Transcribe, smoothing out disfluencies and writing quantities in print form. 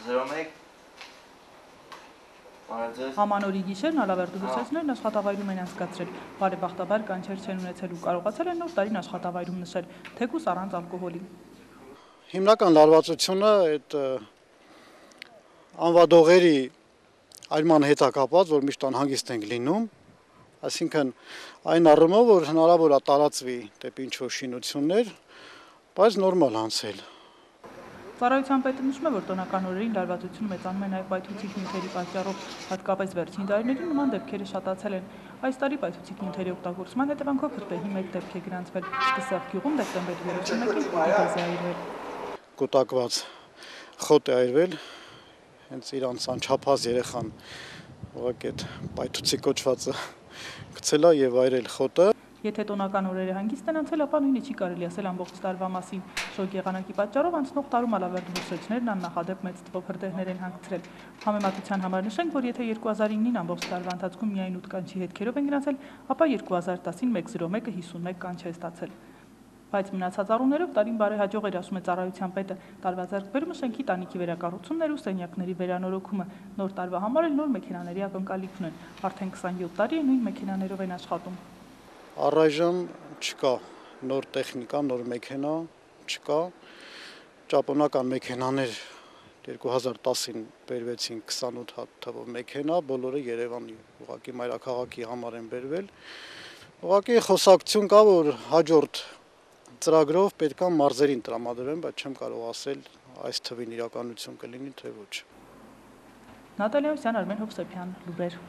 01 Ամանորի գիշերն Ալավերդու լուսեցներն աշխատավայրում են անցկացրել, բարեբախտաբար կանչեր չեն ունեցել ու կարողացել են նոր տարին աշխատավայրում նշել, թեկուզ առանց ալկոհոլի։ Հիմնական լարվածությունը այդ անվադողերի այրման հետ կապված, որ միշտ անհանգիստ ենք լինում, այսինքն այն առումով, որ հնարավոր է տարածվի դեպի ինչ-որ շինություններ, բայց նորմալ անցել։ Ծառայության պետը նշում է, որ տոնական օրերին լարվածությունը մեծանում է նաև պայթուցիկ նյութերի պատճառով, հատկապես վերջին տարիներին նման դեպքերը շատացել են։ Այս տարի պայթուցիկ նյութերի օգտագործման հետևանքով հրդեհի մեկ դեպք է գրանցվել։ Դսեղ գյուղում դեկտեմբերի 31-ին դիզե այրվել։ Կուտակված խոտ է այրվել, հենց իրանց անչափահաս երեխան ուղղակի այդ պայթուցիկ կոչվածը գցել է եւ այրել խոտը։ Եթե տոնական օրերը հանգիստ են անցել, ապա նույնը չի կարելի ասել ամբողջ տարվա մասին։ Շոգ եղանակի պատճառով անցնող տարում Ալավերդու լուսեցներն աննախադեպ մեծ թվով հրդեհներ են հանգցրել։ Համեմատության համար նշենք, որ եթե 2009-ին ամբողջ տարվա ընթացքում միայն 8 կանչի հետքերով են գրանցել, ապա 2010-ին 101-ը 51 կանչ է ստացել։ Բայց մնացած առումներով տարին բարեհաջող էր, ասում է ծառայության պետը, տարվա ձեռքբերումը շենքի տանիքի վերակառուցումներ ու սենյակների վերանորոգումը, նոր տարվա համար էլ նոր մեքենաների ակնկալիքն են, արդեն 27 տարի է նույն մեքենաներով են աշխատում։ Առայժմ չկա նոր տեխնիկա, նոր մեքենա չկա, ճապոնական մեքենաներ 2010-ին բերվեցին 28 հատ թվով մեքենա, բոլորը Երևանի ուղղակի մայրաքաղաքի համար են բերվել, ուղղակի խոսակցություն կա, որ հաջորդ ծրագրով պետք է մարզերին տրամադրեն, բայց չեմ կարող ասել այս թվին իրականություն կլինի, թե ոչ։ Նատալիա Հուսյան, Արմեն Հովսեփյան, լուրեր։